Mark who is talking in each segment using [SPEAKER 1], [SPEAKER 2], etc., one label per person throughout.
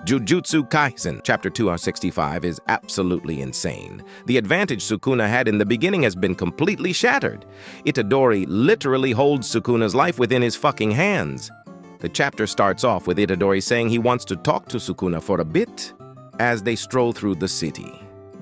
[SPEAKER 1] Jujutsu Kaisen, Chapter 265, is absolutely insane. The advantage Sukuna had in the beginning has been completely shattered. Itadori literally holds Sukuna's life within his fucking hands. The chapter starts off with Itadori saying he wants to talk to Sukuna for a bit as they stroll through the city.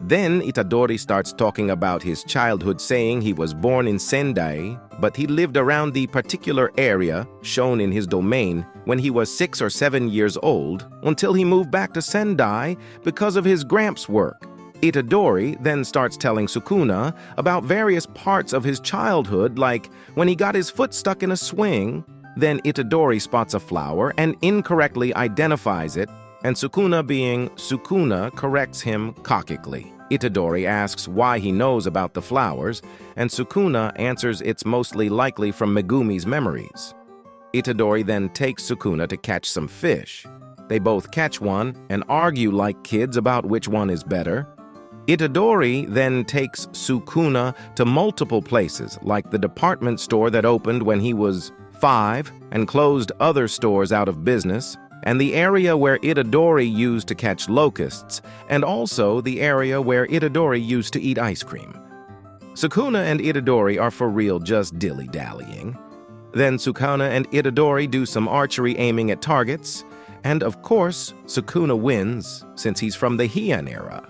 [SPEAKER 1] Then Itadori starts talking about his childhood, saying he was born in Sendai, but he lived around the particular area shown in his domain when he was 6 or 7 years old until he moved back to Sendai because of his gramps' work. Itadori then starts telling Sukuna about various parts of his childhood, like when he got his foot stuck in a swing. Then Itadori spots a flower and incorrectly identifies it, and Sukuna, being Sukuna, corrects him cockily. Itadori asks why he knows about the flowers, and Sukuna answers it's mostly likely from Megumi's memories. Itadori then takes Sukuna to catch some fish. They both catch one and argue like kids about which one is better. Itadori then takes Sukuna to multiple places, like the department store that opened when he was 5 and closed other stores out of business, and the area where Itadori used to catch locusts, and also the area where Itadori used to eat ice cream. Sukuna and Itadori are for real just dilly-dallying. Then Sukuna and Itadori do some archery aiming at targets, and of course, Sukuna wins since he's from the Heian era.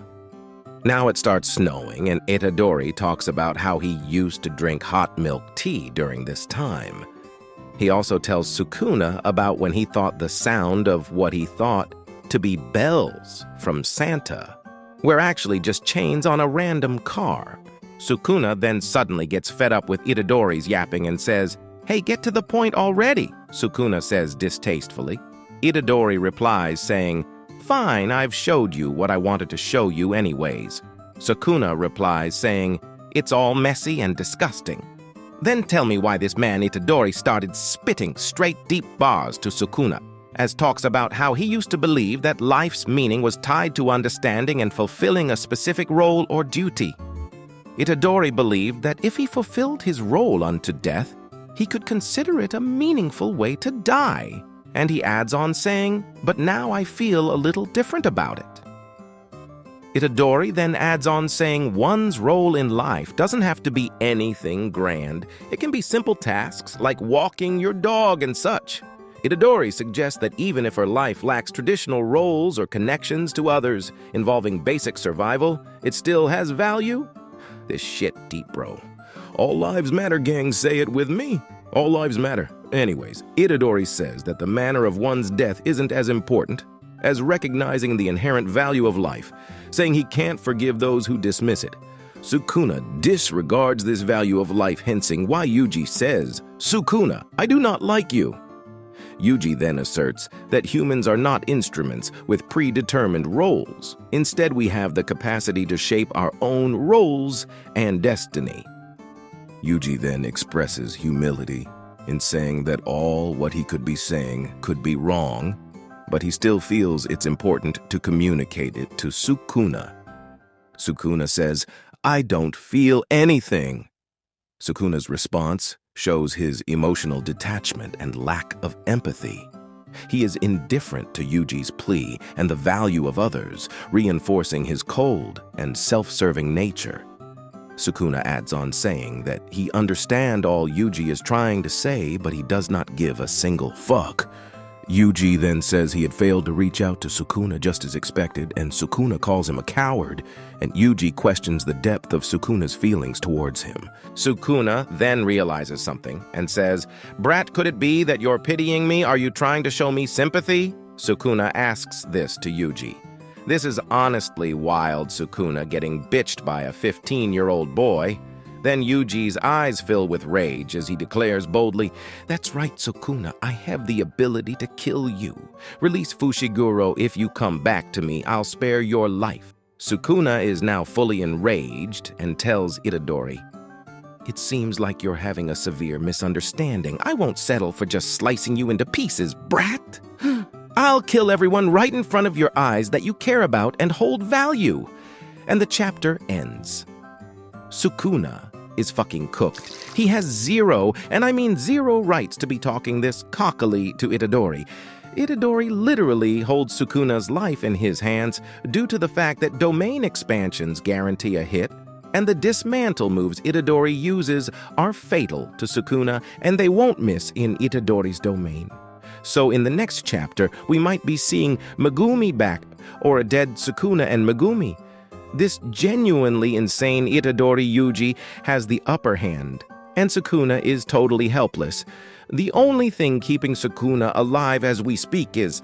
[SPEAKER 1] Now it starts snowing, and Itadori talks about how he used to drink hot milk tea during this time. He also tells Sukuna about when he thought the sound of what he thought to be bells from Santa were actually just chains on a random car. Sukuna then suddenly gets fed up with Itadori's yapping and says, "Hey, get to the point already," Sukuna says distastefully. Itadori replies saying, "Fine, I've showed you what I wanted to show you anyways." Sukuna replies saying, "It's all messy and disgusting." Then tell me why this man Itadori started spitting straight deep bars to Sukuna, as talks about how he used to believe that life's meaning was tied to understanding and fulfilling a specific role or duty. Itadori believed that if he fulfilled his role unto death, he could consider it a meaningful way to die. And he adds on saying, "But now I feel a little different about it." Itadori then adds on saying one's role in life doesn't have to be anything grand. It can be simple tasks like walking your dog and such. Itadori suggests that even if her life lacks traditional roles or connections to others involving basic survival, it still has value. This shit deep, bro. All lives matter, gang, say it with me. All lives matter. Anyways, Itadori says that the manner of one's death isn't as important as recognizing the inherent value of life, saying he can't forgive those who dismiss it. Sukuna disregards this value of life, hensing why Yuji says, "Sukuna, I do not like you." Yuji then asserts that humans are not instruments with predetermined roles. Instead, we have the capacity to shape our own roles and destiny. Yuji then expresses humility in saying that all what he could be saying could be wrong, but he still feels it's important to communicate it to Sukuna. Sukuna says, "I don't feel anything." Sukuna's response shows his emotional detachment and lack of empathy. He is indifferent to Yuji's plea and the value of others, reinforcing his cold and self-serving nature. Sukuna adds on saying that he understands all Yuji is trying to say, but he does not give a single fuck. Yuji then says he had failed to reach out to Sukuna just as expected, and Sukuna calls him a coward, and Yuji questions the depth of Sukuna's feelings towards him. Sukuna then realizes something and says, "Brat, could it be that you're pitying me? Are you trying to show me sympathy?" Sukuna asks this to Yuji. This is honestly wild, Sukuna getting bitched by a 15-year-old boy. Then Yuji's eyes fill with rage as he declares boldly, "That's right, Sukuna, I have the ability to kill you. Release Fushiguro. If you come back to me, I'll spare your life." Sukuna is now fully enraged and tells Itadori, "It seems like you're having a severe misunderstanding. I won't settle for just slicing you into pieces, brat. I'll kill everyone right in front of your eyes that you care about and hold value." And the chapter ends. Sukuna is fucking cooked. He has zero, and I mean zero, rights to be talking this cockily to Itadori. Itadori literally holds Sukuna's life in his hands due to the fact that domain expansions guarantee a hit, and the dismantle moves Itadori uses are fatal to Sukuna, and they won't miss in Itadori's domain. So in the next chapter, we might be seeing Megumi back, or a dead Sukuna and Megumi. This genuinely insane Itadori Yuji has the upper hand, and Sukuna is totally helpless. The only thing keeping Sukuna alive as we speak is,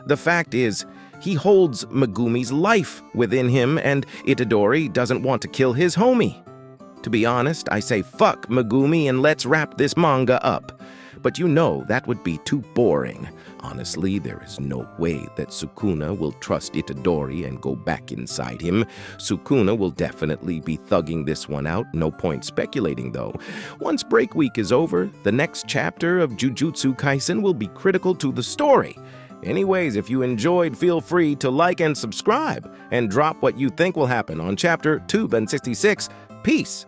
[SPEAKER 1] the fact is, he holds Megumi's life within him, and Itadori doesn't want to kill his homie. To be honest, I say fuck Megumi and let's wrap this manga up. But you know that would be too boring. Honestly, there is no way that Sukuna will trust Itadori and go back inside him. Sukuna will definitely be thugging this one out, no point speculating though. Once break week is over, the next chapter of Jujutsu Kaisen will be critical to the story. Anyways, if you enjoyed, feel free to like and subscribe, and drop what you think will happen on chapter 266. Peace!